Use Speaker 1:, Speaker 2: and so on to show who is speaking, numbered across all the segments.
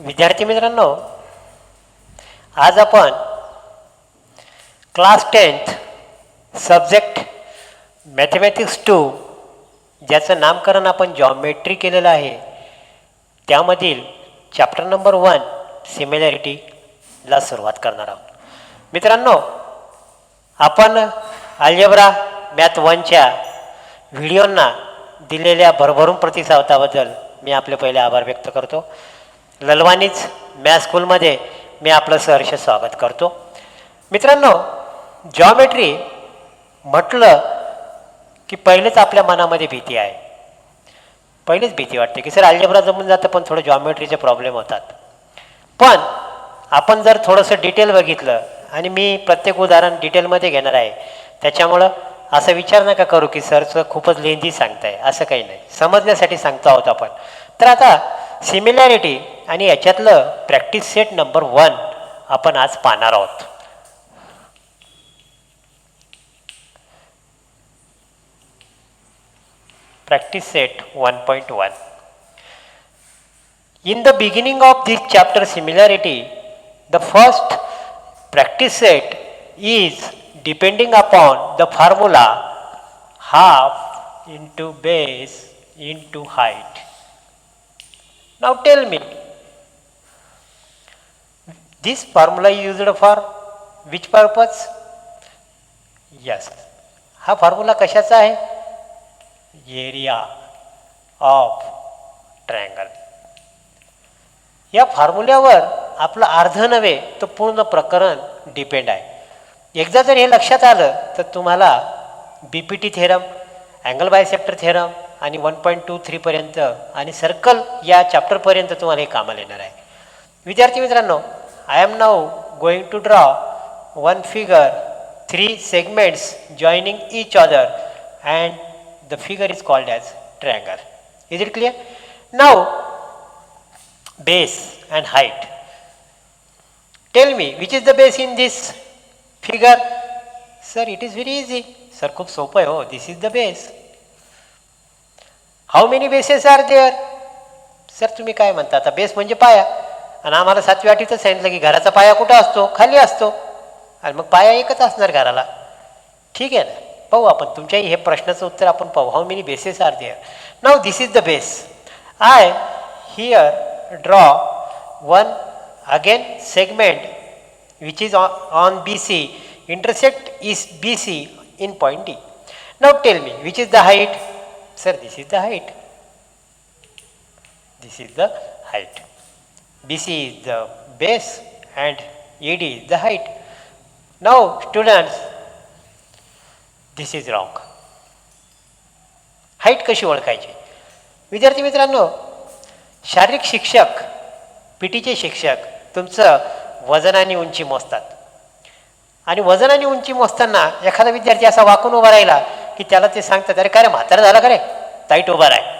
Speaker 1: विद्यार्थी मित्रांनो, आज आपण क्लास 10th सब्जेक्ट मॅथमॅटिक्स 2 ज्याचं नामकरण आपण जॉमेट्री केलेलं आहे त्यामधील चॅप्टर नंबर 1 सिमिलॅरिटीला सुरुवात करणार आहोत. मित्रांनो, आपण अल्जेब्रा मॅथ 1च्या व्हिडिओंना दिलेल्या भरभरून प्रतिसादाबद्दल मी आपले पहिले आभार व्यक्त करतो. ललवानीच मॅथ स्कूलमध्ये मी आपलं सहर्ष स्वागत करतो. मित्रांनो, जॉमेट्री म्हटलं की पहिलेच आपल्या मनामध्ये भीती आहे. पहिलेच भीती वाटते की सर अल्जेब्रा जमून जातं पण थोडं जॉमेट्रीचे प्रॉब्लेम होतात. पण आपण जर थोडंसं डिटेल बघितलं, आणि मी प्रत्येक उदाहरण डिटेलमध्ये घेणार आहे, त्याच्यामुळं असं विचार नका करू की सरचं खूपच लेंदी सांगताय, असं काही नाही, समजण्यासाठी सांगतो आहोत आपण. तर आता सिमिलॅरिटी आणि याच्यातलं प्रॅक्टिस सेट नंबर 1 आपण आज पाहणार आहोत. Practice set 1.1. In the beginning of this chapter similarity, the first practice set is depending upon the formula half into base into height. Now tell me, this formula is used for which purpose? Yes, हा formula कशाचा आहे? Area of triangle. या फॉर्म्युल्यावर आपलं अर्ध नव्हे तर पूर्ण प्रकरण डिपेंड आहे. एकदा जर हे लक्षात आलं तर तुम्हाला BPT theorem, angle bisector theorem आणि 1.23 पर्यंत आणि सर्कल या चॅप्टरपर्यंत तुम्हाला हे कामाला येणार आहे. विद्यार्थी मित्रांनो, I am now going to draw one figure, 3 segments joining each other, and the figure is called as triangle. Is it clear? Now base and height. Tell me which is the base in this figure? Sir, it is very easy. Sir, खूप सोपं आहे हो. This is the base. How many bases are there? Sir तुम्ही काय म्हणता? आता base म्हणजे पाया, आणि आम्हाला 7वी 8वीतच सांगितलं की घराचा पाया कुठं असतो? खाली असतो, आणि मग पाया एकच असणार घराला. ठीक आहे ना, पाहू आपण तुमच्या हे प्रश्नाचं उत्तर आपण पाहू. How many bases are there? Now this is the base. I here draw one again segment which is on BC, intersect is BC in point D. Now tell me which is the height? Sir, this is the height. This is the height. BC is the base and AD is the height. Now students, this is wrong. Height कशी ओळखायची? विद्यार्थी मित्रांनो, शारीरिक शिक्षक, PTचे शिक्षक तुमचं वजन आणि उंची मोजतात, आणि वजन आणि उंची मोजताना एखादा विद्यार्थी असा वाकून उभा राहिला की त्याला ते सांगतात, अरे काय रे म्हातारा झाला का रे, ताईट उभा राह.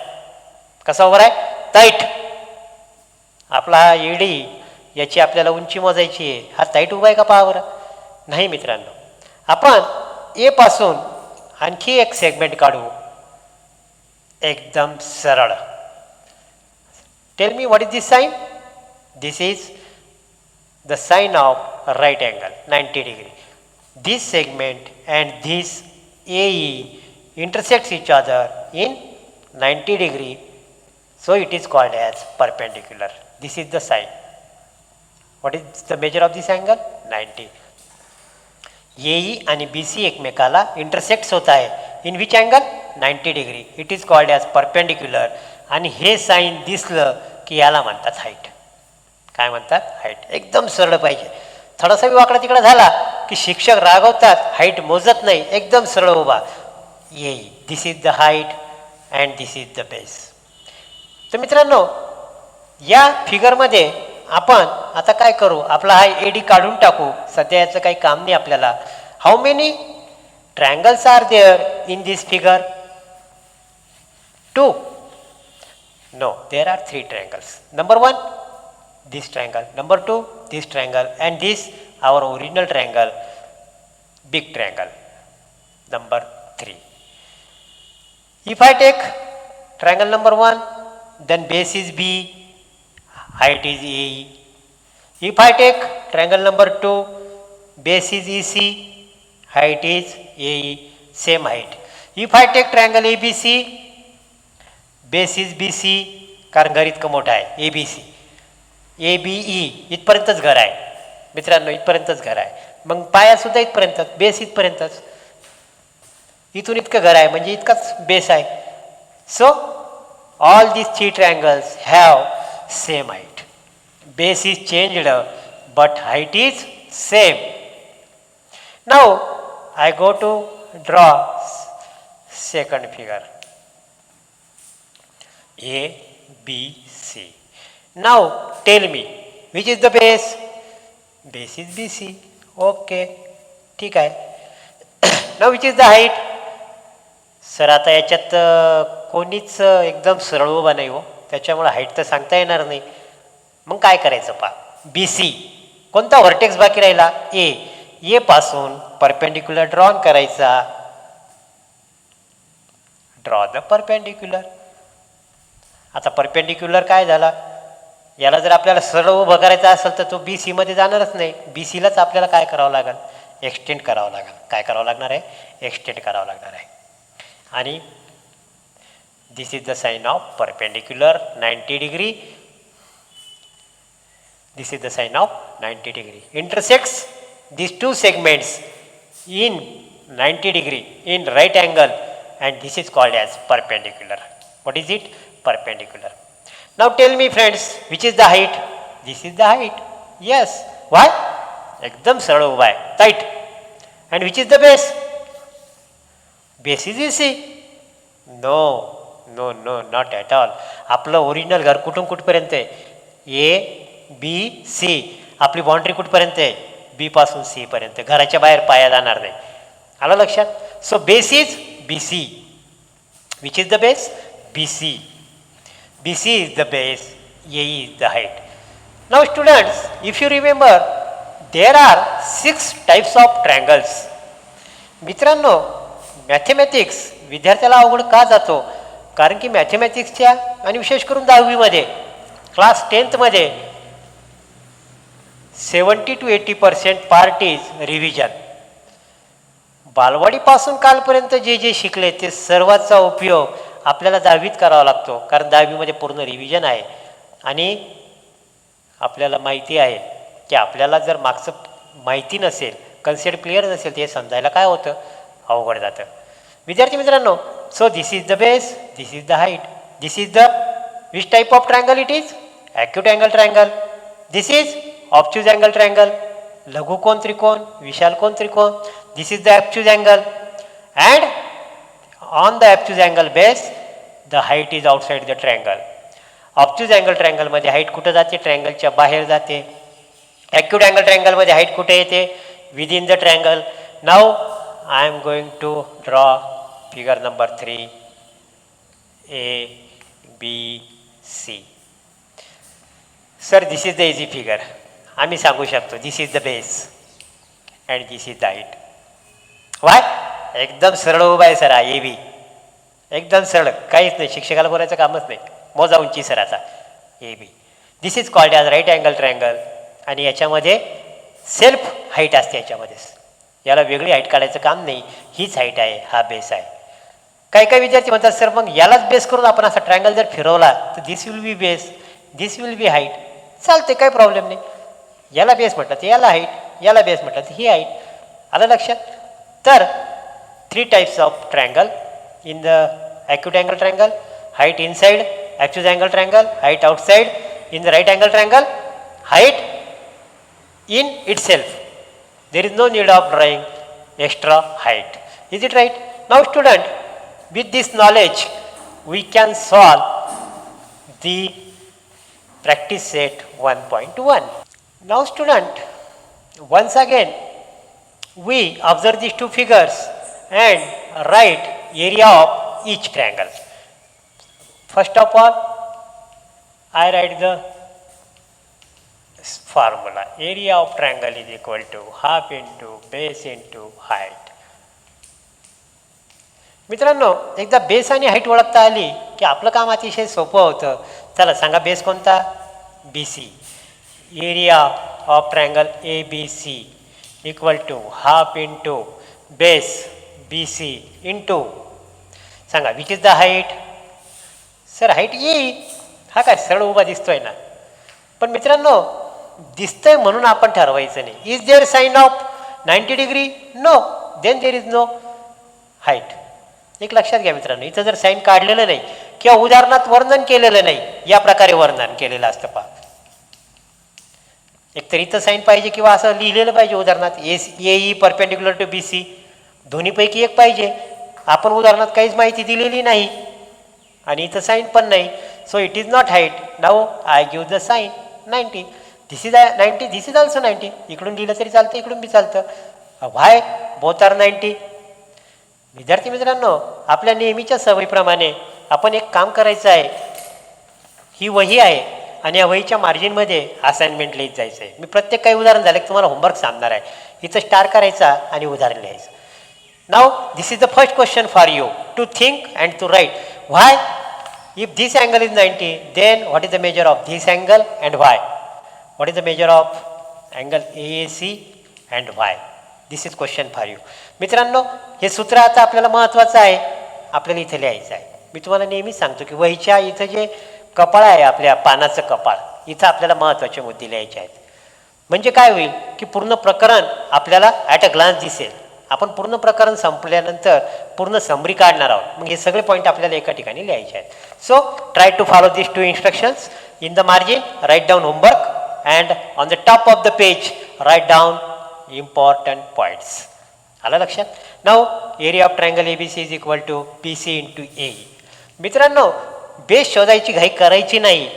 Speaker 1: कसा उभा राह? ताईट. आपला हा ED, याची आपल्याला उंची मोजायची आहे, हा ताईट उभा आहे का पहा बरं. नाही मित्रांनो, आपण A पासून आणखी एक सेगमेंट काढू, एकदम सरळ. Tell me what is this sign? This is the sign of right angle 90 degree. This segment and this AE intersects each other in 90 degree, so it is called as perpendicular. This is the sine. What is the measure of this angle? 90. AE आणि BC एकमेकाला intersects होत आहे. In which angle? 90 degree. It is called as perpendicular. आणि हे sine दिसलं की याला म्हणतात हाईट. काय म्हणतात? हाईट. एकदम सरळ पाहिजे. थोडासा वाकडा तिकडा झाला की शिक्षक रागवतात, हाईट मोजत नाही, एकदम सरळ उभा. AE, this is the height and this is the base. तर मित्रांनो, या फिगरमध्ये आपण आता काय करू, आपला हा AD काढून टाकू. सध्या याचं काही काम नाही आपल्याला. How many triangles are there in this figure? 2. No, there are 3 triangles. Number 1, this triangle. Number 2, this triangle. And this, our original triangle, big triangle. Number 3. If I take triangle number 1, then base is B, height is AE. If I take triangle number 2, base is EC, height is AE, same height. If I take triangle ABC, base is BC, कारण घर इतकं मोठं आहे ABC, ABE इथपर्यंतच घर आहे मित्रांनो, इथपर्यंतच घर आहे. मग पायासुद्धा इथपर्यंतच, बेस इथपर्यंतच, इथून इतकं घर आहे म्हणजे इतकाच बेस आहे. So all these three triangles have same height. Base is changed but height is same. Now I go to draw second figure A, B, C. Now tell me which is the base? Base is BC. Okay, ठीक आहे. Now which is the height? Sir आता याच्यात कोणीच एकदम सरळ उभा नाही हो, त्याच्यामुळे हाईट तर सांगता येणार नाही. मग काय करायचं पा, बी सी कोणता व्हर्टेक्स बाकी राहिला? ए पासून परपेंडिक्युलर ड्रॉन करायचा. Draw the perpendicular. आता परपेंडिक्युलर काय झाला, याला जर आपल्याला सरळ उभं करायचं असेल तर तो बी सी मध्ये जाणारच नाही. बी सीलाच आपल्याला काय करावं लागेल? एक्सटेंड करावं लागेल. काय करावं लागणार आहे? एक्सटेंड करावं लागणार आहे. आणि this is the sign of perpendicular 90 degree. This is the sign of 90 degree. Intersects these two segments in 90 degree in right angle, and this is called as perpendicular. What is it? Perpendicular. Now tell me friends, which is the height? This is the height. Yes. Why? एकदम सरळ उभा आहे, tight. And which is the base? Base is easy. No, not at all. आपलं original घर कुठून कुठपर्यंत आहे? A, B, C. आपली बाउंड्री कुठपर्यंत आहे? B पासून C पर्यंत. घराच्या बाहेर पाया जाणार नाही. आलं लक्षात? So base is BC. Which is the base? BC. BC is the base. AE is the height. Now students, if you remember, there are 6 types of triangles. मित्रांनो, मॅथेमॅटिक्स विद्यार्थ्याला अवघड का जातो? कारण की मॅथेमॅटिक्सच्या आणि विशेष करून 10वीमध्ये क्लास 10thमध्ये 70 to 80% पार्ट इज रिव्हिजन. बालवाडीपासून कालपर्यंत जे जे शिकले ते सर्वांचा उपयोग आपल्याला 10वीत करावा लागतो, कारण 10वीमध्ये पूर्ण रिव्हिजन आहे. आणि आपल्याला माहिती आहे की आपल्याला जर मागचं माहिती नसेल, कन्सेप्ट क्लिअर नसेल, ते समजायला काय होतं? अवघड जातं. विद्यार्थी मित्रांनो, so this is the base, this is the height, this is the which type of triangle it is? Acute angle triangle. This is obtuse angle triangle. लघुकोन त्रिकोण, विशाल कोन त्रिकोण. This is the obtuse angle, and on the obtuse angle base the height is outside the triangle. Obtuse angle ट्रायंगलमध्ये height कुठं जाते? ट्रायंगलच्या बाहेर जाते. ॲक्यूट अँगल ट्रायंगलमध्ये हाईट कुठे येते? Within the triangle. Now I am going to draw figure number 3, A, B, C. Sir, this is the easy figure. आम्ही सांगू शकतो, this is the base and this is the height. Why? एकदम सरळ उभा आहे sir, A, B. एकदम सरळ, काहीच नाही, शिक्षकाला बोलायचं कामच नाही. मोजा उंची सराचा A, B. This is called as right angle triangle. आणि याच्यामध्ये सेल्फ हाईट असते याच्यामध्ये. याला वेगळी हाईट काढायचं काम नाही, हीच हाईट आहे, हा बेस आहे. काही काही विद्यार्थी म्हणतात सर मग यालाच बेस करून आपण असा ट्रायंगल जर फिरवला तर this will be base, this will be height. चालते, काही प्रॉब्लेम नाही. याला बेस म्हटलं तर याला हाईट, याला बेस म्हटलं तर ही हाईट. आलं लक्षात? तर 3 types of triangle in the acute angle triangle. Height inside acute angle triangle, height outside in the right angle triangle, height in itself. There is no need of drawing extra height. Is it right? Now student, with this knowledge we can solve the practice set 1.1. Now student, once again we observe these 2 figures and write area of each triangle. First of all, I write the formula. Area of triangle is equal to half into base into height. मित्रांनो, एकदा base आणि height ओळखता आली की आपलं काम अतिशय सोपं होतं. चला सांगा, बेस कोणता? BC. Area of triangle ABC equal to half into base BC into सांगा which is the height. Sir height येईल. हा काय सरळ उभा दिसतोय ना. पण मित्रांनो दिसतंय म्हणून आपण ठरवायचं नाही. Is there sign of 90 degree? No. Then there is no height. एक लक्षात घ्या मित्रांनो, इथं जर साईन काढलेलं नाही किंवा उदाहरणात वर्णन केलेलं नाही, या प्रकारे वर्णन केलेलं असतं पहा. एकतर इथं साईन पाहिजे किंवा असं लिहिलेलं पाहिजे उदाहरणात ए परपेंडिक्युलर टू BC. दोन्हीपैकी एक पाहिजे. आपण उदाहरणात काहीच माहिती दिलेली नाही आणि इथं साईन पण नाही. So it is not height. Now I give the sign 90. This is 90. This is also 90. इकडून लिहिलं तरी चालतं, इकडून बी चालतं. Why both are 90. विद्यार्थी मित्रांनो, आपल्या नेहमीच्या सवयीप्रमाणे आपण एक काम करायचं आहे. ही वही आहे आणि या वहीच्या मार्जिनमध्ये असाइनमेंट लिहित जायचं आहे. मी प्रत्येक काही उदाहरण झालं की तुम्हाला होमवर्क सांगणार आहे. इथं स्टार करायचा आणि उदाहरण लिहायचं. Now this is the first question for you to think and to write. Why if this angle is 90 then what is the measure of this angle and why. What is the measure of angle AAC and why. This is question for you. मित्रांनो हे सूत्र आता आपल्याला महत्त्वाचं आहे, आपल्याला इथे लिहायचं आहे. मी तुम्हाला नेहमीच सांगतो की वहीच्या इथं जे कपाळ आहे आपल्या पानाचं कपाळ, इथं आपल्याला महत्त्वाचे मुद्दे लिहायचे आहेत. म्हणजे काय होईल की पूर्ण प्रकरण आपल्याला ॲट अ ग्लान्स दिसेल. आपण पूर्ण प्रकरण संपल्यानंतर पूर्ण समरी काढणार आहोत. मग हे सगळे पॉईंट आपल्याला एका ठिकाणी लिहायचे आहेत. So try to follow this 2 instructions. In the margin write down homework and on the top of the page write down important points. आलं लक्षात. Now area of triangle ABC is equal to BC into AE. मित्रांनो base शोधायची घाई करायची नाही.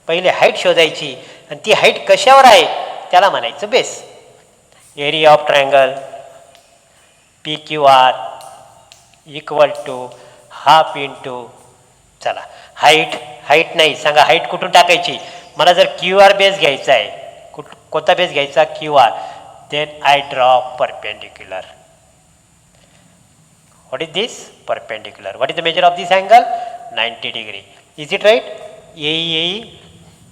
Speaker 1: पहिले height शोधायची आणि ती हाईट कशावर आहे त्याला म्हणायचं base. Area of triangle PQR equal to half into चला हाईट नाही सांगा. हाईट कुठून टाकायची. मला जर QR बेस घ्यायचा आहे, कोणता बेस घ्यायचा QR, then I draw perpendicular. What is this? Perpendicular. What is the measure of this angle? 90 degree. Is it right? AE.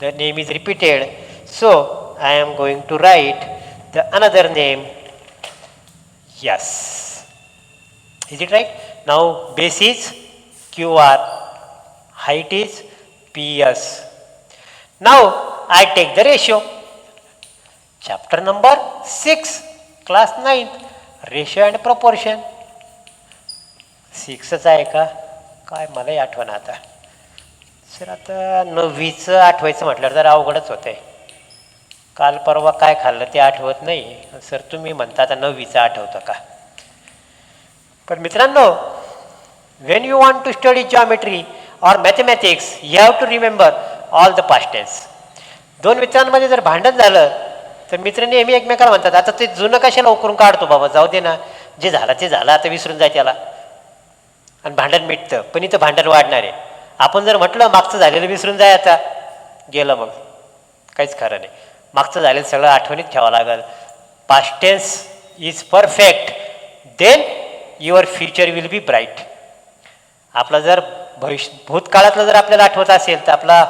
Speaker 1: The name is repeated. So I am going to write the another name. Yes. Is it right? Now base is QR. Height is PS. Now I take the ratio. Chapter number 6, class 9, ratio and proportion. 6च आहे का काय मलाही आठवण आता. Sir आता 9वीचं आठवायचं म्हटलं तर अवघडच होतं आहे. काल परवा काय खाल्लं ते आठवत नाही. सर तुम्ही म्हणता आता 9वीचं आठवतं का. पण मित्रांनो when you want to study geometry और mathematics you have to remember all the past tense. 2 मित्रांमध्ये जर भांडण झालं तर मित्र नेहमी एकमेकाला म्हणतात आता ते जुनं कशाला उकरून काढतो बाबा, जाऊ दे ना, जे झालं ते झालं, आता विसरून जाय त्याला. आणि भांडण मिटतं. पण इथं भांडण वाढणार आहे. आपण जर म्हटलं मागचं झालेलं विसरून जाय आता गेलं मग काहीच खरं नाही. मागचं झालेलं सगळं आठवणीत ठेवावं लागेल. Past tense is perfect then your future will be bright. आपला जर भूतकाळातलं जर आपल्याला आठवत असेल तर आपला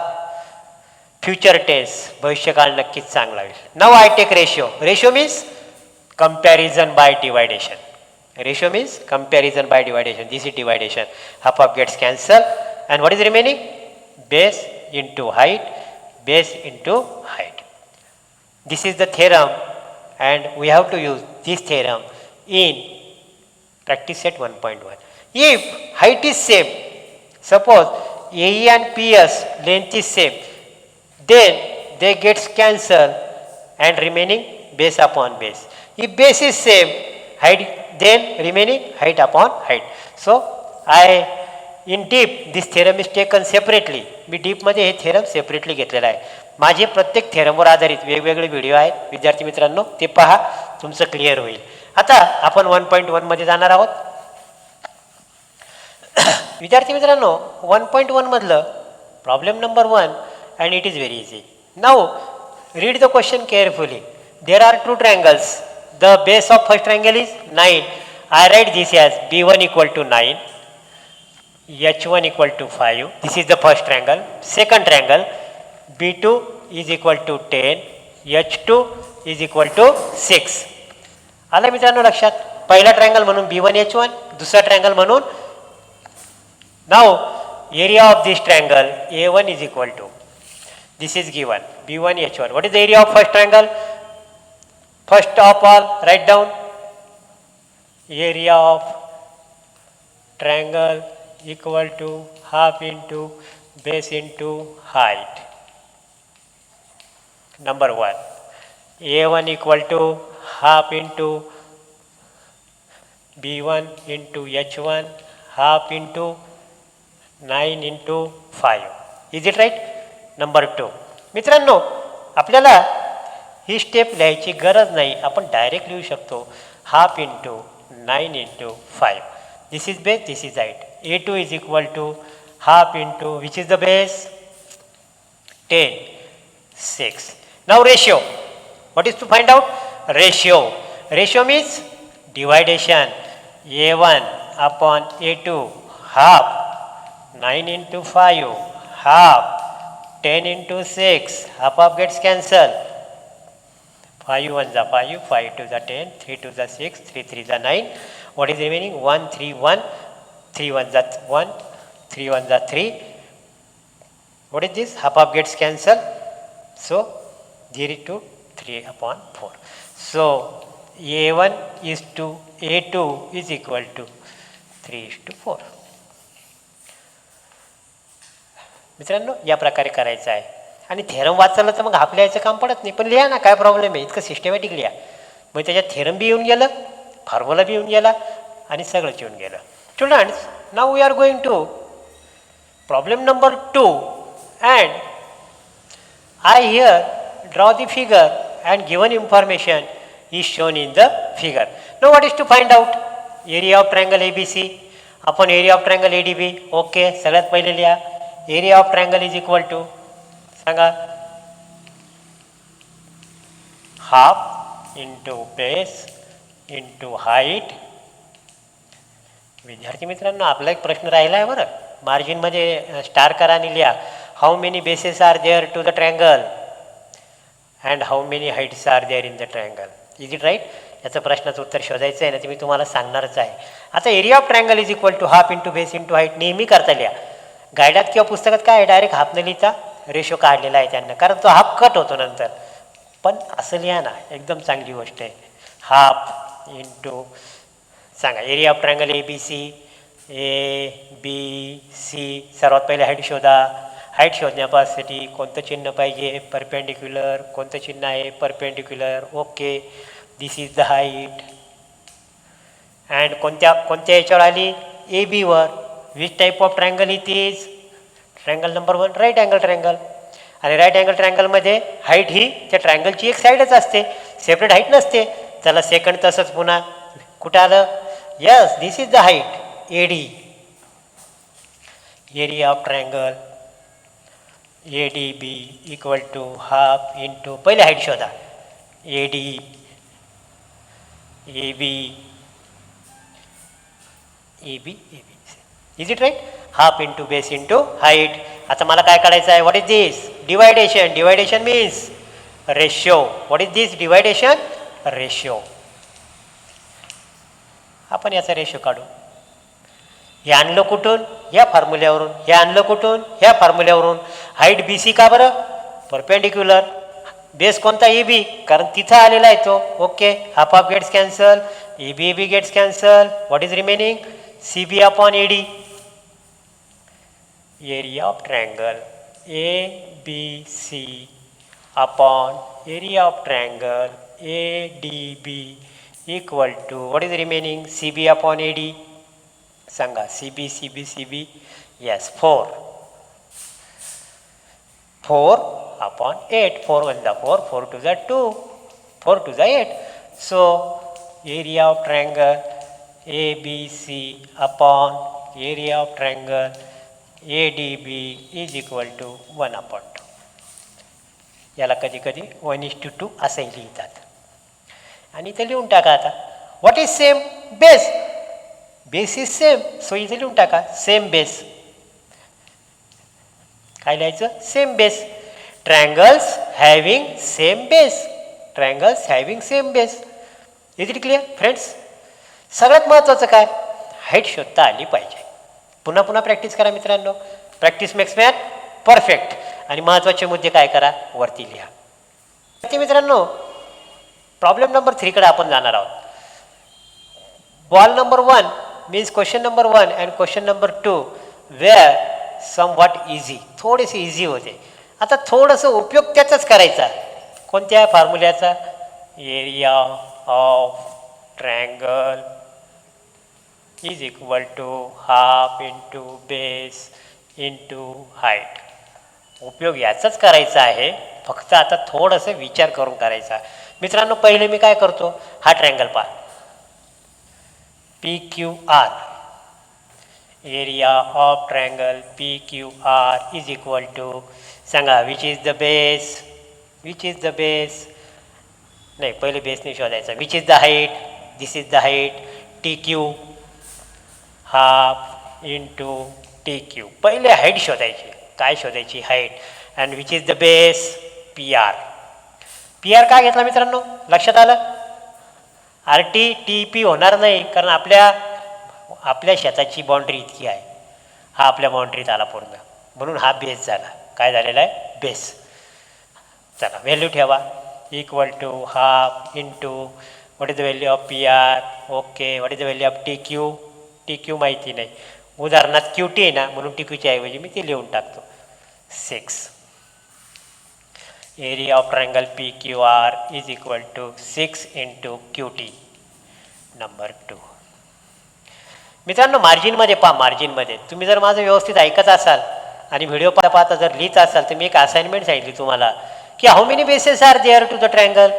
Speaker 1: फ्युचर टेन्स भविष्यकाळ नक्कीच चांगला होईल. Now I take ratio. Ratio means comparison by division. Ratio means comparison by division. This is division. Half of gets cancel and what is remaining? Base into height, base into height. This is the theorem and we have to use this theorem in practice set 1.1. If height is same, suppose AE and PS length is same, then they gets cancelled and remaining base upon base. If base is same, height then remaining height upon height. So in deep this theorem is taken separately. मी डीपमध्ये हे theorem separately घेतलेला आहे. माझे प्रत्येक थेरमवर आधारित वेगवेगळे video आहेत विद्यार्थी मित्रांनो, ते पहा, तुमचं क्लिअर होईल. आता आपण 1.1 मध्ये जाणार आहोत. विद्यार्थी मित्रांनो 1.1 मधलं problem number 1 and it is very easy. Now read the question carefully. There are 2 triangles. The base of first triangle is 9. I write this as B1 equal to 9, H1 equal to 5. This is the first triangle. Second triangle B2 is equal to 10, H2 is equal to 6. आलं मित्रांनो लक्षात. पहिला triangle म्हणून B1H1, दुसरा triangle म्हणून नाव area of this triangle A1 is equal to, this is given, B1H1. What is the area of first triangle? First of all, write down area of triangle equal to half into base into height. Number 1, A1 equal to half into B1 into H1 half into 9 into 5. Is it right? Number 2. मित्रांनो आपल्याला ही step लिहायची गरज नाही, आपण direct लिहू शकतो. Half into 9 into 5. This is base, this is height. A2 is equal to half into which is the base 10, 6. Now ratio. What is to find out? Ratio. Ratio means division. A1 upon A2 half 9 into 5 half 10 into 6, half of gets cancelled. 5 1 is 5, 5 2 is 10, 3 2 is 6, 3 3 is 9. What is remaining? 1 3 1, 3 1 is 1, 3 1 is 3. What is this? Half of gets cancelled. So 0 to 3 upon 4. So A1 is to A2 is equal to 3 is to 4. मित्रांनो या प्रकारे करायचं आहे. आणि theorem वाचलं तर मग आपल्या याचं काम पडत नाही, पण लिहा ना, काय प्रॉब्लेम आहे. इतकं सिस्टमॅटिक लिहा. मग त्याच्यात थेरम बी येऊन गेलं, फॉर्म्युला बी येऊन गेला आणि सगळंच येऊन गेलं. Students, now we are going to problem number 2 and I here draw the figure and given information is shown in the figure. No what is to find out? Area of triangle ABC upon area of triangle ADB. Okay, सगळ्यात पहिले लिहा area of triangle is equal to, सांगा, half into base into height. विद्यार्थी मित्रांनो आपला एक प्रश्न राहिला आहे बरं, मार्जिनमध्ये स्टार करा आणि लिहा how many bases are there to the triangle and how many heights are there in the triangle. Is it right? याचं प्रश्नाचं उत्तर शोधायचं आहे ना, ते मी तुम्हाला सांगणारच आहे. आता area of triangle is equal to half into base into height नेहमी करता लिहा. गायडात किंवा पुस्तकात काय आहे, डायरेक्ट हाफनं लिहिता, रेशो काढलेला आहे त्यांना, कारण तो हाफ कट होतो नंतर. पण असं लिहा ना, एकदम चांगली गोष्ट आहे. हाफ इंटू सांगा area of triangle ABC, ABC. सर्वात पहिले हाईट शोधा. हाईट शोधण्यासाठी कोणतं चिन्ह पाहिजे? परपेंडिक्युलर. कोणतं चिन्ह आहे? Perpendicular. Okay, this is the height. And कोणत्या याच्यावर आली? ABवर. Which type of triangle it is? Triangle number 1 right angle triangle. आणि राईट अँगल ट्रायंगलमध्ये हाईट ही त्या ट्रायंगलची एक साईडच असते, सेपरेट हाईट नसते. चला सेकंड तसंच पुन्हा कुठं आलं? Yes, this is the height AD. Area of triangle ADB equal to half into पहिले हाईट शोधा AD AB AB AB. Is it right? Half into base into height. आता मला काय काढायचं आहे? What is this? Division. Division means ratio. What is this? Division ratio. आपण याचा ratio काढू. हे आणलं कुठून? या फॉर्म्युल्यावरून. हे आणलं कुठून? ह्या फॉर्म्युल्यावरून. हाईट BC का बरं? परपेंडिक्युलर. बेस कोणता? AB, कारण तिथं आलेला आहे तो. Okay, half of gets cancel, AB gets cancel. What is remaining? CB upon AD. Area of triangle ABC upon area of triangle ADB equal to what is remaining? CB upon AD. सांगा CB CB CB. Yes, 4. 4 upon 8. 4 1 is 4, 4 2 is 2, 4 2 is 8. So area of triangle ABC upon area of triangle ADB is equal to 1 upon 2. याला कधी कधी 1:2 असंही लिहितात. आणि इथे लिहून टाका. आता what is same? Base. Base is same, so इथे लिहून टाका सेम बेस. काय लिहायचं? Same base. Triangles having same base. Triangles having same base. Is it clear friends? सगळ्यात महत्त्वाचं काय, हाईट शोधता आली पाहिजे. पुन्हा पुन्हा प्रॅक्टिस करा मित्रांनो. Practice makes man perfect. आणि महत्त्वाचे मुद्दे काय करा, वरती लिहा. ते मित्रांनो प्रॉब्लेम नंबर 3कडे आपण जाणार आहोत. Ball number 1 means question number 1 and question number 2 were some what easy. थोडेसे इझी होते. आता थोडंसं उपयोग त्याचाच करायचा. कोणत्या फॉर्म्युल्याचा? Area of triangle is equal to half into base into height. उपयोग याचाच करायचा आहे. फक्त आता थोडंसं विचार करून करायचा. मित्रांनो पहिले मी काय करतो, हा ट्रायंगल पहा, P Q R. Area of triangle P Q R is equal to, सांगा which is the base. Which is the base, नाही पहिले बेस नाही शोधायचा. Which is the height, this is the height. T Q half into T Q. पहिले height शोधायची. काय शोधायची? Height. And which is the base? P R. P R काय घेतला मित्रांनो, लक्षात आलं? आर टी टी पी होणार नाही, कारण आपल्या शेताची बाउंड्री इतकी आहे. हा आपल्या बाउंड्रीत आला पूर्ण, म्हणून हा बेस झाला. काय झालेला आहे? बेस. चला व्हॅल्यू ठेवा. Equal to half into what is the value of P R. Okay. What is the value of T Q? T Q माहिती नाही. उदाहरणात क्यू टी आहे ना, म्हणून टी क्यूच्या ऐवजी मी ते लिहून टाकतो 6. Area of triangle P Q R is equal to 6 into Q T. Number 2. मित्रांनो मार्जिनमध्ये पहा. मार्जिनमध्ये तुम्ही जर माझं व्यवस्थित ऐकत असाल आणि व्हिडिओ पाहता जर लिहित असाल तर मी एक असाइनमेंट सांगितली तुम्हाला की how many bases are there to the triangle.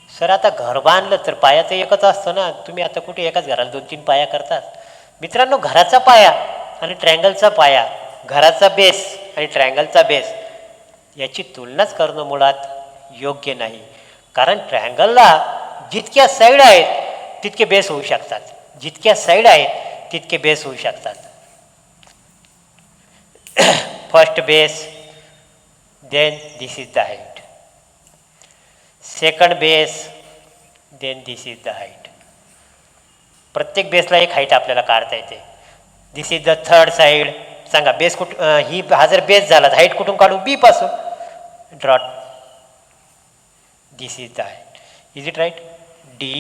Speaker 1: Sir आता घर बांधलं तर पाया तर एकच असतं ना. तुम्ही आता कुठे एकाच घराला 2-3 पाया करतात. मित्रांनो घराचा पाया आणि ट्रायंगलचा पाया, घराचा बेस आणि ट्रायंगलचा बेस याची तुलनाच करणं मुळात योग्य नाही. कारण ट्रायंगलला जितक्या साईड आहेत तितके बेस होऊ शकतात. जितक्या साईड आहेत तितके बेस होऊ शकतात. First base, then this is the height. Second base, then this is the height. प्रत्येक बेसला एक हाईट आपल्याला काढता येते. This is the third side. सांगा बेस हा जर बेस झाला तर हाईट कुठून काढू? बी पासून. Drawn. This is the height. Is it right? D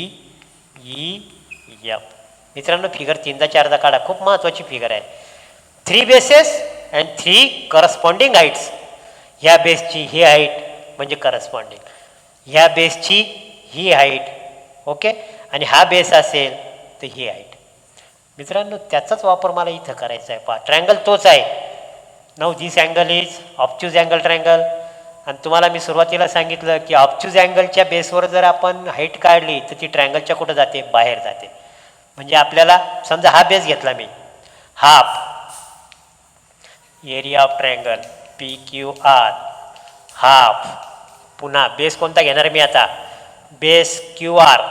Speaker 1: E F. मित्रांनो फिगर 3दा 4दा काढा. खूप महत्त्वाची फिगर आहे. 3 बेसेस अँड 3 करस्पॉन्डिंग हाईट्स. ह्या बेसची ही हाईट म्हणजे करस्पॉन्डिंग, ह्या बेसची ही हाईट. ओके. आणि हा बेस असेल तर ही हाईट. मित्रांनो त्याचाच वापर मला इथं करायचा आहे. पहा ट्रायंगल तोच आहे. Now this angle is obtuse angle triangle. आणि तुम्हाला मी सुरुवातीला सांगितलं की ऑब्च्यूज अँगलच्या बेसवर जर आपण हाईट काढली तर ती ट्रायंगलच्या कुठं जाते? बाहेर जाते. म्हणजे आपल्याला समजा हा बेस घेतला मी, half. Area of triangle P Q R half. पुन्हा बेस कोणता घेणार मी आता? Base Q R.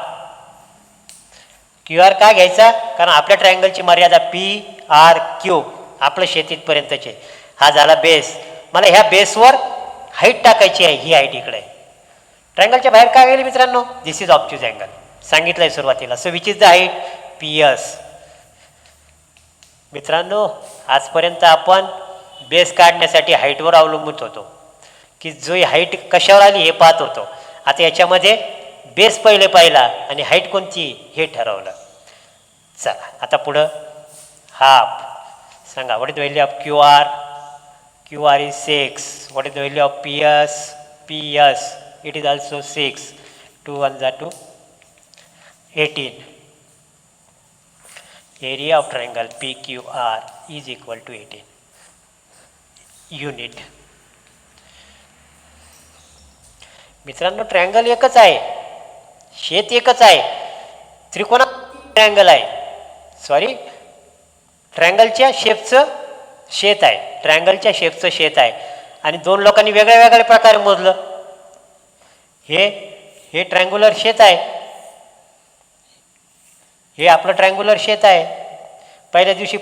Speaker 1: Q R का घ्यायचा? कारण आपल्या ट्रायंगलची मर्यादा पी आर क्यू, आपलं शेत इथपर्यंतचे. हा झाला बेस. मला ह्या बेसवर हाईट टाकायची आहे. ही हाईट इकडे. ट्रायंगलच्या बाहेर काय गेली मित्रांनो? दिस इज ऑब्च्यूज अँगल. सांगितलं आहे सुरुवातीला. So which is the height? P S. मित्रांनो आजपर्यंत आपण बेस काढण्यासाठी हाईटवर अवलंबून होतो की जो हाईट कशावर आली हे पाहत होतो. आता याच्यामध्ये बेस पहिले पाहिला आणि हाईट कोणती हे ठरवलं. चला आता पुढं हाफ. सांगा what is the value of Q R? Q R is 6. What is the value of P S? P S it is also 6. 2 1 जा 2, 18. Area of triangle P Q R is equal to 18 unit. मित्रांनो triangle एकच आहे, शेत एकच आहे, त्रिकोणा triangle आहे. Sorry ट्रायंगलच्या शेपचं शेत आहे. ट्रायंगलच्या शेपचं शेत आहे आणि 2 लोकांनी वेगळ्या वेगळ्या प्रकारे मोजलं. हे ट्रायंग्युलर शेत आहे. हे आपलं ट्रायंग्युलर शेत आहे. पहिल्या दिवशी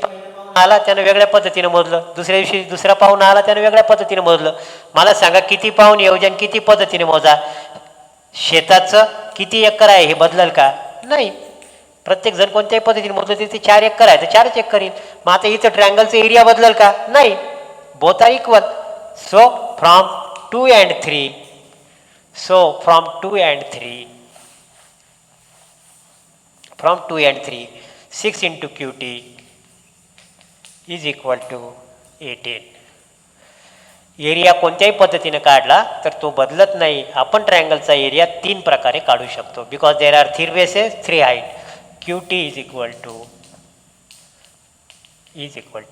Speaker 1: आला त्यानं वेगळ्या पद्धतीनं मोजलं, दुसऱ्या दिवशी दुसरा पाहुणा आला त्यानं वेगळ्या पद्धतीनं मोजलं. मला सांगा किती पाऊण योजन किती पद्धतीने मोजा. शेताचं किती एकर आहे हे बदलल का? नाही. प्रत्येक जण कोणत्याही पद्धतीने मोजलं तरी ते 4 एकर आहे तर 4च एकर येईल. मग आता इथं ट्रँगलचं एरिया बदलल का? नाही. Both are equal. So from 2 and 3 6 into QT is equal to 18. Area कोणत्याही पद्धतीने काढला तर तो बदलत नाही. आपण ट्रायंगलचा एरिया 3 प्रकारे काढू शकतो. Because there are 3 bases 3 height. QT is equal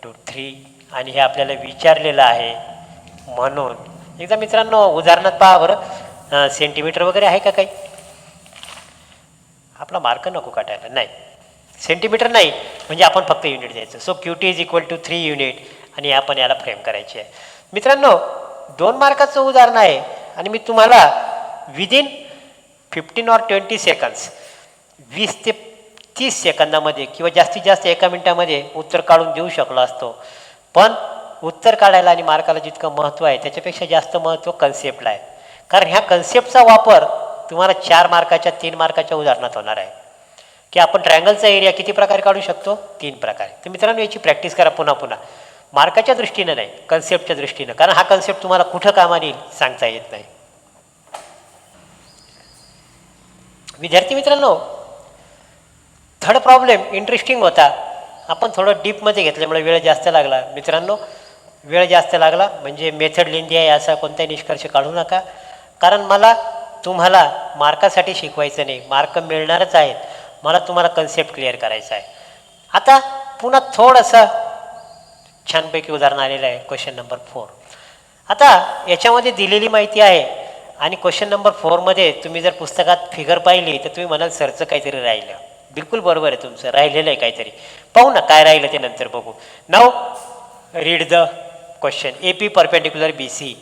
Speaker 1: to 3 आणि हे आपल्याला विचारलेलं आहे. म्हणून एकदा मित्रांनो उदाहरणात पहा बरं. सेंटीमीटर वगैरे आहे का काही? आपला मार्क नको काटायला. नाही, सेंटीमीटर नाही म्हणजे आपण फक्त युनिट द्यायचं. So QT is equal to 3 unit आणि आपण याला फ्रेम करायची आहे. मित्रांनो 2 मार्काचं उदाहरण आहे आणि मी तुम्हाला विदिन 15 or 20 सेकंड्स 20 ते 30 सेकंदामध्ये किंवा जास्तीत जास्त 1 मिनिटामध्ये उत्तर काढून देऊ शकलो असतो. पण उत्तर काढायला आणि मार्काला जितकं महत्त्व आहे त्याच्यापेक्षा जास्त महत्त्व कन्सेप्टला आहे. कारण ह्या कन्सेप्टचा वापर तुम्हाला 4 मार्काच्या 3 मार्काच्या उदाहरणात होणार आहे की आपण ट्रायंगलचा एरिया किती प्रकारे काढू शकतो? 3 प्रकारे. तर मित्रांनो याची प्रॅक्टिस करा पुन्हा पुन्हा. मार्काच्या दृष्टीनं नाही, कन्सेप्टच्या दृष्टीनं. कारण हा कन्सेप्ट तुम्हाला कुठं कामाला येईल सांगता येत नाही. विद्यार्थी मित्रांनो 3rd प्रॉब्लेम इंटरेस्टिंग होता. आपण थोडं डीपमध्ये घेतल्यामुळे वेळ जास्त लागला. मित्रांनो वेळ जास्त लागला म्हणजे मेथड लेंदी आहे असा कोणताही निष्कर्ष काढू नका. कारण मला तुम्हाला मार्कासाठी शिकवायचं नाही, मार्क मिळणारच आहेत. मला तुम्हाला कन्सेप्ट क्लिअर करायचा आहे. आता पुन्हा थोडंसं छानपैकी उदाहरण आलेलं आहे. Question number 4. आता याच्यामध्ये दिलेली माहिती आहे आणि क्वेश्चन नंबर 4मध्ये तुम्ही जर पुस्तकात फिगर पाहिली तर तुम्ही म्हणाल सरचं काहीतरी राहिलं. बिलकुल बरोबर आहे, तुमचं राहिलेलं आहे काहीतरी. पाहू ना काय राहिलं ते नंतर बघू. Now read the question. AP perpendicular BC.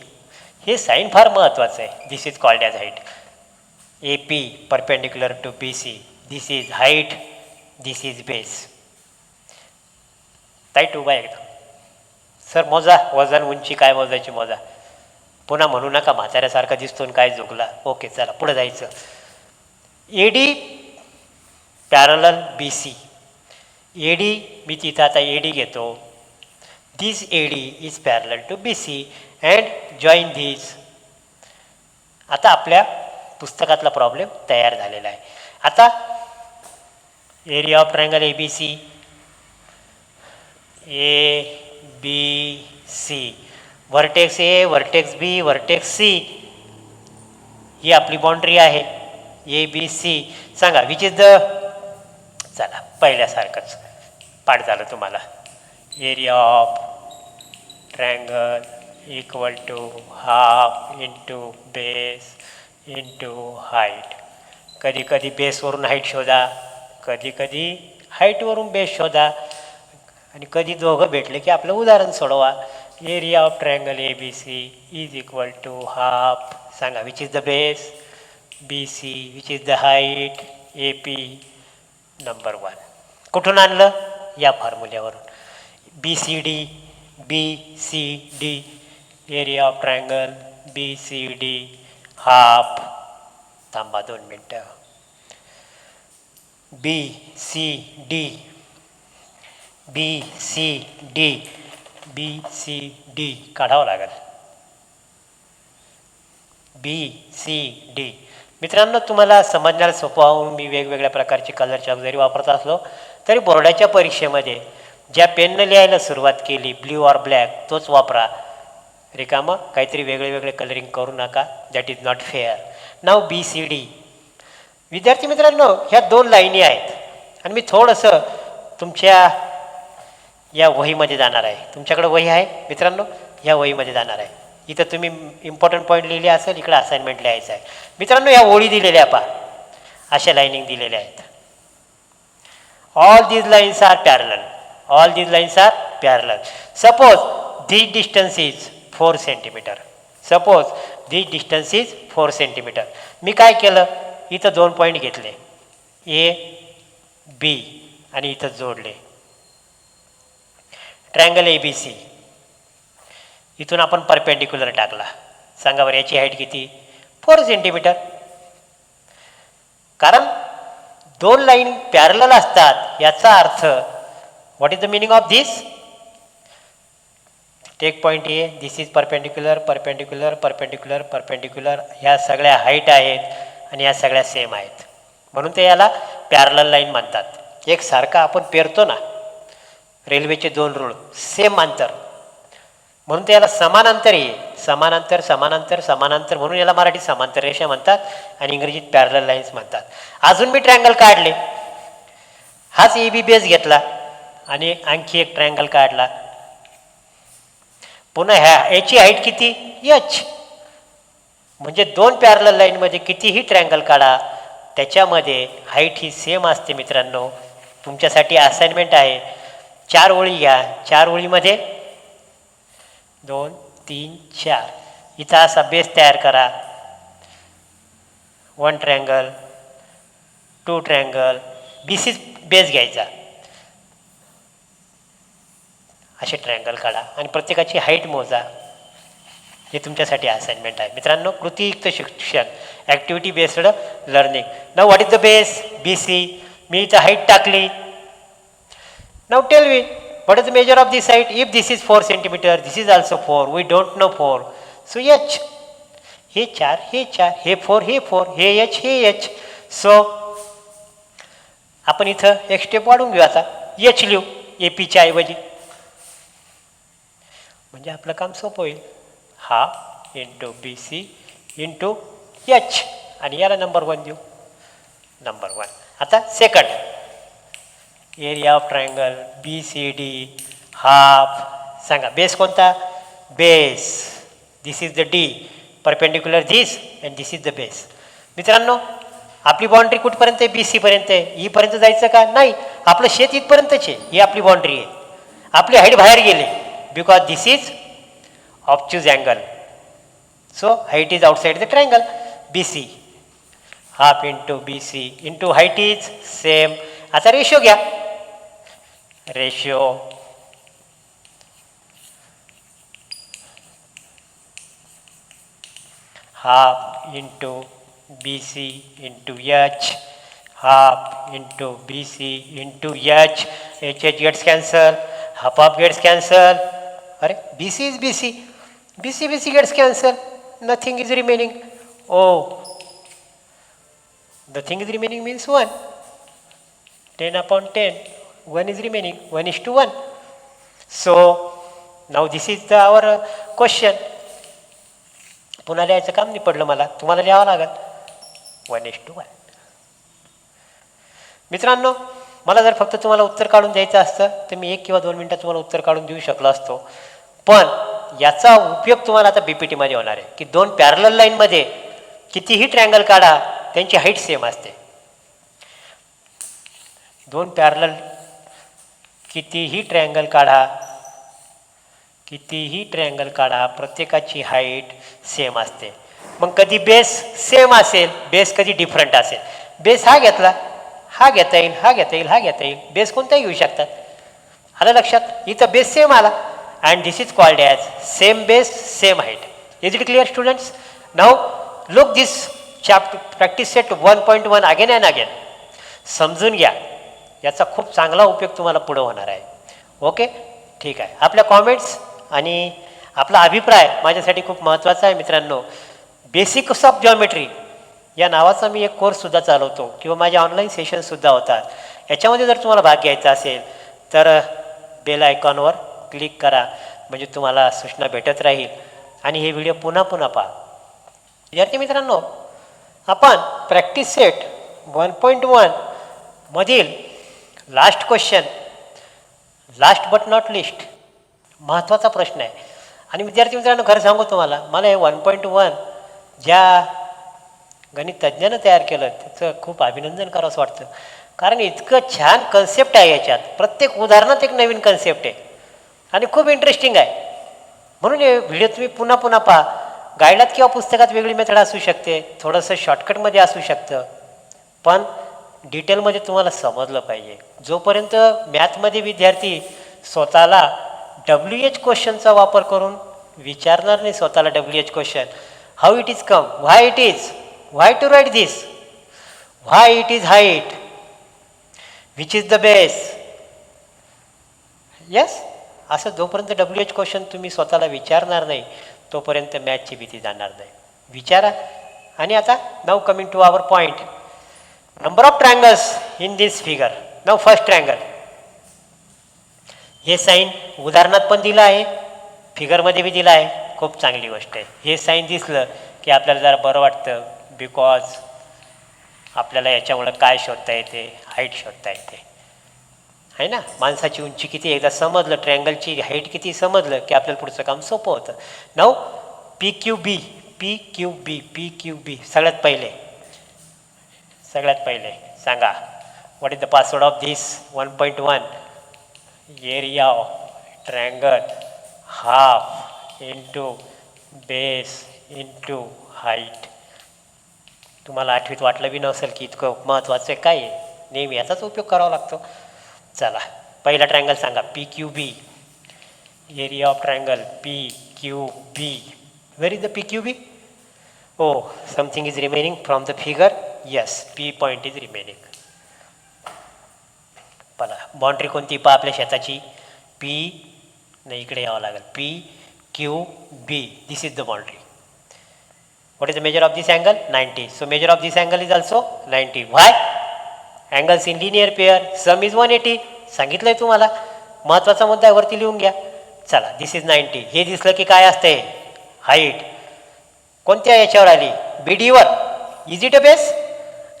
Speaker 1: हे साईन फार महत्त्वाचं आहे. This is called as height. AP perpendicular to BC. This is height, this is base. Tight उभा एकदम. सर मोजा वजन उंची काय मोजायची मोजा. पुन्हा म्हणू नका म्हाताऱ्यासारखा दिसतो काय झोकला. ओके चला पुढे जायचं. AD parallel BC. AD मी तिथं आता AD घेतो. This AD is parallel to BC and join this. आता आपल्या पुस्तकातला प्रॉब्लेम तयार झालेला आहे. आता area of triangle ABC. ABC vertex A, vertex B, vertex C ही आपली बाउंड्री आहे. ABC. सांगा विच इज द. चला पहिल्यासारखंच पाठ झालं तुम्हाला. Area of triangle equal to half into base into height. कधी कधी बेसवरून हाईट शोधा, कधी कधी हाईटवरून बेस शोधा आणि कधी दोघं भेटले की आपलं उदाहरण सोडवा. Area of triangle ABC is equal to half. सांगा which is the base? BC. Which is the height? AP. Number 1 कुठून आणलं? या फॉर्म्युल्यावरून. BCD area of triangle BCD half. थांबा 2 मिनटं. BCD काढावं लागेल. BCD. मित्रांनो तुम्हाला समजण्याला सोपं व्हावं मी वेगवेगळ्या प्रकारचे कलर चॉक जरी वापरत असलो तरी बोर्डाच्या परीक्षेमध्ये ज्या पेननं लिहायला सुरुवात केली ब्ल्यू ऑर ब्लॅक तोच वापरा. रिकामं काहीतरी वेगळे वेगळे कलरिंग करू नका. That is not fair. Now BCD. विद्यार्थी मित्रांनो ह्या 2 लाईनी आहेत आणि मी थोडंसं तुमच्या या वहीमध्ये जाणार आहे. तुमच्याकडे वही आहे मित्रांनो? ह्या वहीमध्ये जाणार आहे. इथं तुम्ही इम्पॉर्टंट पॉईंट लिहिले असेल, इकडे असाइनमेंट लिहायचं आहे. मित्रांनो या ओळी दिलेल्या पहा, अशा लाईनिंग दिलेल्या आहेत. All these lines are parallel. Suppose this distance is 4 centimetre. मी काय केलं इथं 2 पॉईंट घेतले A, B आणि इथं जोडले. Triangle A B C. इथून आपण परपेंडिक्युलर टाकला. सांगा बरं याची हाईट किती? 4 सेंटीमीटर. कारण दोन लाईन पॅरलल असतात याचा अर्थ what is the meaning of this? Take point A, this is perpendicular perpendicular perpendicular perpendicular. ह्या सगळ्या हाईट आहेत आणि ह्या सगळ्या सेम आहेत म्हणून ते याला पॅरलल लाईन म्हणतात. एक सारखा आपण पेरतो ना रेल्वेचे दोन रूळ सेम अंतर म्हणून ते याला समांतर आहे. समांतर समांतर समांतर म्हणून याला मराठीत समांतर रेषा म्हणतात आणि इंग्रजीत पॅरलल लाईन्स म्हणतात. अजून मी ट्रायंगल काढले. हाच ए बी बेस घेतला आणि आणखी एक ट्रायंगल काढला. पुन्हा याची हाईट किती? एच. म्हणजे दोन पॅरलल लाईनमध्ये कितीही ट्रायंगल काढा त्याच्यामध्ये हाईट ही सेम असते. मित्रांनो तुमच्यासाठी असाइनमेंट आहे. 4 ओळी घ्या. 4 ओळीमध्ये 2 3 4 इथं असा बेस तयार करा. 1 ट्रायंगल 2 ट्रायंगल BC बेस घ्यायचा. असे ट्रायंगल काढा आणि प्रत्येकाची हाईट मोजा. हे तुमच्यासाठी असाइनमेंट आहे. मित्रांनो कृतीयुक्त शिक्षण activity based learning. Now what is the base? BC. मी इथं हाईट टाकली. Now tell me what is the measure of this height? If this is 4 centimeter, this is also 4. We don't know 4. So H. हे 4, हे 4, हे 4, हे 4, हे H, हे H. So आपण इथं एक स्टेप वाढून घेऊ. आता H लिहू APच्या ऐवजी. म्हणजे आपलं काम सोपं होईल. Half into BC into H आणि याला नंबर 1 देऊ. नंबर 1. आता second area of triangle BCD half. सांगा बेस कोणता? Base. This is the D perpendicular this and this is the base. मित्रांनो आपली बाउंड्री कुठपर्यंत आहे? BC पर्यंत आहे. ईपर्यंत जायचं का? नाही. आपलं शेत इथपर्यंतच आहे. ही आपली बाउंड्री आहे. आपली हाईट बाहेर गेली because this is obtuse angle. So height is outside the triangle. BC half into BC into height is same. आता रेशो घ्या. Ratio half into BC into H half into BC into H. H gets cancel. Half gets cancel. अरे BC is BC. BC gets cancel. Nothing is remaining. Oh the thing is remaining means 1. 10/10. 1 is remaining. 1:1. So now this is our question. पुन्हा लिहायचं काम नाही पडलं मला. तुम्हाला लिहावं लागेल 1:1. मित्रांनो मला जर फक्त तुम्हाला उत्तर काढून द्यायचं असतं तर मी 1 किंवा 2 मिनिटात तुम्हाला उत्तर काढून देऊ शकलो असतो. पण याचा उपयोग तुम्हाला आता BPT मध्ये होणार आहे की 2 पॅरलल लाईनमध्ये कितीही ट्रायंगल काढा त्यांची हाईट सेम असते. 2 पॅरलल कितीही ट्रायंगल काढा प्रत्येकाची हाईट सेम असते. मग कधी बेस सेम असेल बेस कधी डिफरंट असेल. बेस हा घेतला हा घेता येईल हा घेता येईल हा घेता येईल. बेस कोणताही घेऊ शकतात. आलं लक्षात? इथं बेस सेम आला and this is called as same base same height. Is it clear students? Now look this practice set 1.1 again and again. समजून घ्या. याचा खूप चांगला उपयोग तुम्हाला पुढं होणार आहे. ओके ठीक आहे. आपल्या कॉमेंट्स आणि आपला अभिप्राय माझ्यासाठी खूप महत्त्वाचा आहे. मित्रांनो बेसिक्स ऑफ जॉमेट्री या नावाचा मी एक कोर्ससुद्धा चालवतो किंवा माझे ऑनलाईन सेशनसुद्धा होतात. याच्यामध्ये जर तुम्हाला भाग घ्यायचा असेल तर बेल आयकॉनवर क्लिक करा म्हणजे तुम्हाला सूचना भेटत राहील आणि हे व्हिडिओ पुन्हा पुन्हा पहा. विद्यार्थी मित्रांनो आपण प्रॅक्टिस सेट 1.1 मधील last question last but not list महत्त्वाचा प्रश्न आहे. आणि विद्यार्थी मित्रांनो खरं सांगू तुम्हाला मला हे 1.1 ज्या गणित तज्ज्ञानं तयार केलं त्याचं खूप अभिनंदन करावंसं वाटतं. कारण इतकं छान कन्सेप्ट आहे याच्यात. प्रत्येक उदाहरणात एक नवीन कन्सेप्ट आहे आणि खूप इंटरेस्टिंग आहे. म्हणून हे व्हिडिओ तुम्ही पुन्हा पुन्हा पहा. गाईडात किंवा पुस्तकात वेगळी मेथड असू शकते. थोडंसं शॉर्टकटमध्ये असू शकतं पण डिटेलमध्ये तुम्हाला समजलं पाहिजे. जोपर्यंत मॅथमध्ये विद्यार्थी स्वतःला WH क्वेश्चनचा वापर करून विचारणार नाही स्वतःला WH question. How it is come, why it is, why to write this, why it is height, which is the base. Yes, असं जोपर्यंत WH क्वेश्चन तुम्ही स्वतःला विचारणार नाही तोपर्यंत मॅथची भीती जाणार नाही. विचारा. आणि आता now coming to our point, number of triangles in this figure. Now first triangle, हे साईन उदाहरणात पण दिलं आहे, फिगरमध्ये बी दिलं आहे. खूप चांगली गोष्ट आहे. हे साईन दिसलं की आपल्याला जरा बरं वाटतं, बिकॉज आपल्याला याच्यामुळं काय शोधता येते, हाईट शोधता येते, आहे ना. माणसाची उंची किती एकदा समजलं, ट्रायंगलची हाईट किती समजलं की आपल्याला पुढचं काम सोपं होतं. नाव PQB, PQB, PQB. सगळ्यात पहिले सांगा, what is the password of this 1.1. Area of triangle half into base into height. तुम्हाला आठवीत वाटलं बी नसेल की इतकं महत्त्वाचं आहे. काय आहे, नेहमी याचाच उपयोग करावा लागतो. चला, पहिला ट्रायंगल सांगा, PQB. Area of triangle PQB. Where is the PQB? Oh, something is remaining from the figure. Yes, P point is remaining. पला बाउंड्री कोणती पहा आपल्या शेताची, P नाही, इकडे यावं लागेल, PQB. This is the boundary. What is the measure of this angle? 90. So measure of this angle is also 90. Why? Angles in linear pair, sum is 180. सांगितलं आहे तुम्हाला, महत्त्वाचा मुद्दा आहे, वरती लिहून घ्या. चला, दिस इज 90. हे दिसलं की काय असते, हाईट. कोणत्या याच्यावर आली, BDवर. Is it a base?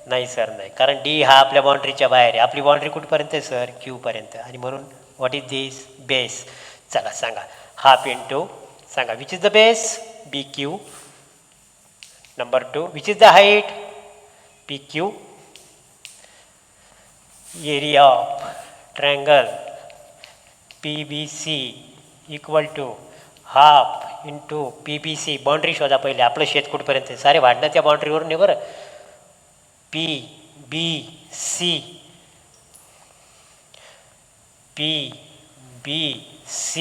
Speaker 1: नाही सर, नाही, कारण D हा आपल्या बाउंड्रीच्या बाहेर आहे. आपली बाउंड्री कुठपर्यंत आहे सर? Qपर्यंत. आणि म्हणून व्हॉट इज दिस, बेस. चला सांगा, हाफ इंटू, सांगा which is the base, BQ. Number 2, which is the height, PQ. Area of triangle PBC equal to half into PBC. Boundary शोधा पहिले, आपलं शेत कुठपर्यंत आहे. सारे भांडणं त्या बाउंड्रीवरून आहे बरं. PBC, PBC.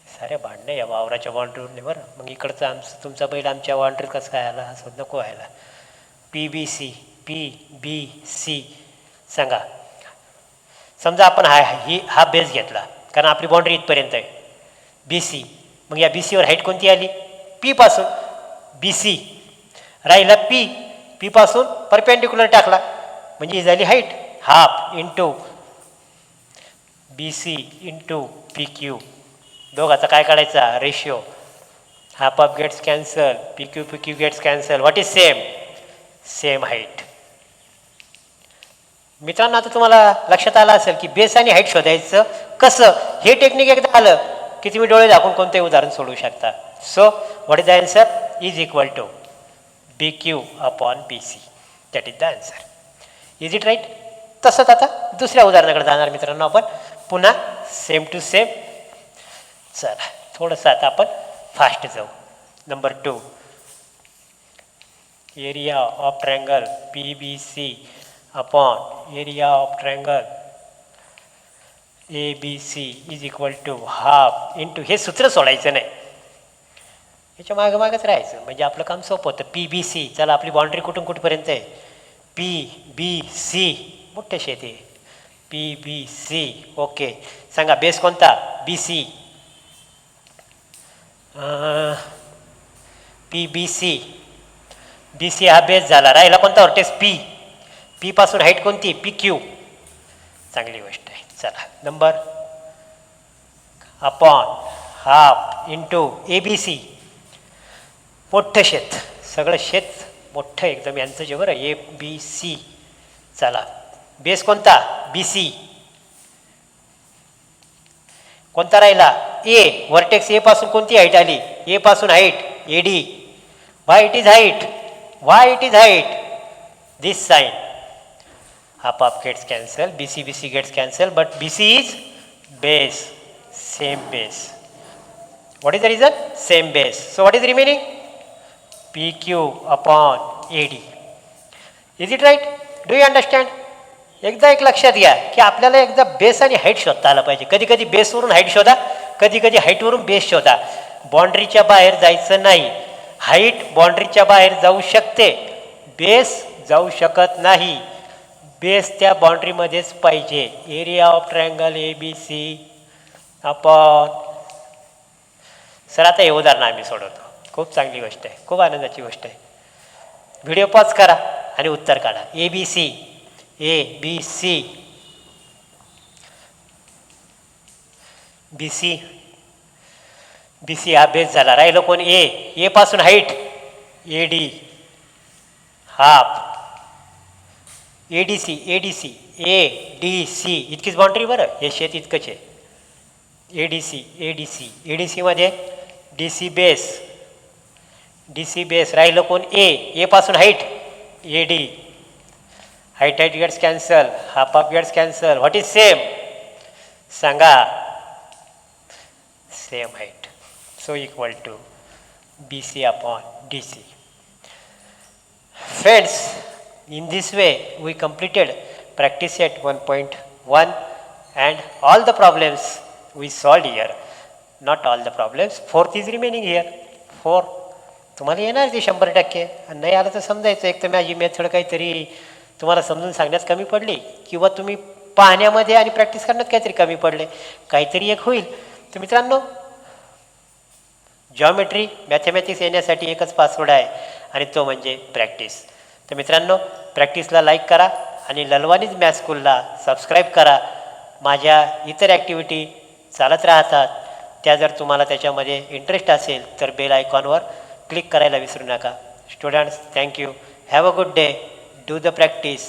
Speaker 1: सारे भांडणं या वावराच्या बाउंड्रीवर नाही बरं. मग इकडचं आमचं तुमचा बैल आमच्या बाउंड्रीत कसं काय आला, असं नको व्हायला. PBC, PBC. सांगा, समजा आपण हा बेस घेतला, कारण आपली बाउंड्री इथपर्यंत आहे, BC. मग या BCवर हाईट कोणती आली, P पासून. BC राहिला P पासून परपेंडिक्युलर टाकला म्हणजे ही झाली height. Half into BC into PQ. दोघाचा काय काढायचा, ratio. Half of gets cancel, PQ gets cancel. What is same height. मित्रांनो, आता तुम्हाला लक्षात आलं असेल की बेस आणि हाईट शोधायचं कसं, हे टेक्निक एकदा आलं की तुम्ही डोळे दाखवून कोणतेही उदाहरण सोडवू शकता. So what is the answer, is equal to BQ upon BC. That is the answer. Is it right? तसंच आता दुसऱ्या उदाहरणाकडे जाणार मित्रांनो आपण, पुन्हा सेम टू सेम. चला थोडंसं आता आपण फास्ट जाऊ. Number 2, area of triangle PBC upon area of triangle ABC is equal to half into, हे सूत्र सोडायचं नाही, याच्या मागंच राहायचं म्हणजे आपलं काम सोपं होतं. PBC. चला, आपली बाउंड्री कुठून कुठपर्यंत आहे, PBC. मोठे शेत आहे, PBC. ओके, सांगा बेस कोणता, BC. PBC. BC हा बेस झाला, राहिला कोणता व्हर्टेक्स, P पासून हाईट कोणती, PQ. चांगली गोष्ट आहे. चला, number upon half into ABC. मोठं शेत, सगळं शेत मोठं एकदम यांचं जे बरं, ABC. चला, बेस कोणता, BC. कोणता राहिला, A. व्हर्टेक्स A पासून कोणती हाईट आली, A पासून height AD. Why it is height, this sign. half of gets cancel, BC gets cancel, but BC is base, same base. What is the reason? Same base. So what is remaining? PQ upon AD. Is it right? Do you understand? एकदा एक लक्षात घ्या की आपल्याला एकदा base आणि height शोधता आला पाहिजे. कधी कधी बेसवरून हाईट शोधा, कधी कधी हाईटवरून बेस शोधा. बाउंड्रीच्या बाहेर जायचं नाही. हाईट बाउंड्रीच्या बाहेर जाऊ शकते, बेस जाऊ शकत नाही. बेस त्या बाउंड्रीमध्येच पाहिजे. Area of triangle A B C upon. Sir आता हे उदाहरण आम्ही सोडवतो. खूप चांगली गोष्ट आहे, खूप आनंदाची गोष्ट आहे. व्हिडिओ पॉज करा आणि उत्तर काढा. A B C, A B C, B C, B C हा बेस झाला. राहिलो कोण? ए. ए पासून height A D half, A D C, A D C, A D C इतकीच बाउंड्री. बरं हे शेत इतकंच आहे. A D C, A D C, A D सीमध्ये D C base, D C base. राहिलं कोण? ए. ए पासून height A D. Height height gets cancel, half half gets cancel. What is same? सांगा. Same height. So equal to B C upon D C. Friends, in this way we completed practice set 1.1 and all the problems we solved here. Not all the problems, fourth is remaining here. 4 तुम्हाला येणार ते 100%. नाही आलं तर समजायचं. एक तर माझी मेथड काहीतरी तुम्हाला समजून सांगण्यात कमी पडली, किंवा तुम्ही पाहण्यामध्ये आणि प्रॅक्टिस करण्यात काहीतरी कमी पडले. काहीतरी एक होईल. तर मित्रांनो, जॉमेट्री मॅथमॅटिक्स येण्यासाठी एकच पासवर्ड आहे, आणि तो म्हणजे प्रॅक्टिस. तर मित्रांनो, प्रॅक्टिसला लाईक करा आणि ललवानीज मॅथ्स स्कूलला सबस्क्राईब करा. माझ्या इतर ॲक्टिव्हिटी चालत राहतात, त्या जर तुम्हाला त्याच्यामध्ये इंटरेस्ट असेल तर बेल आयकॉनवर क्लिक करायला विसरू नका. Students, thank you. Have a good day. Do the practice.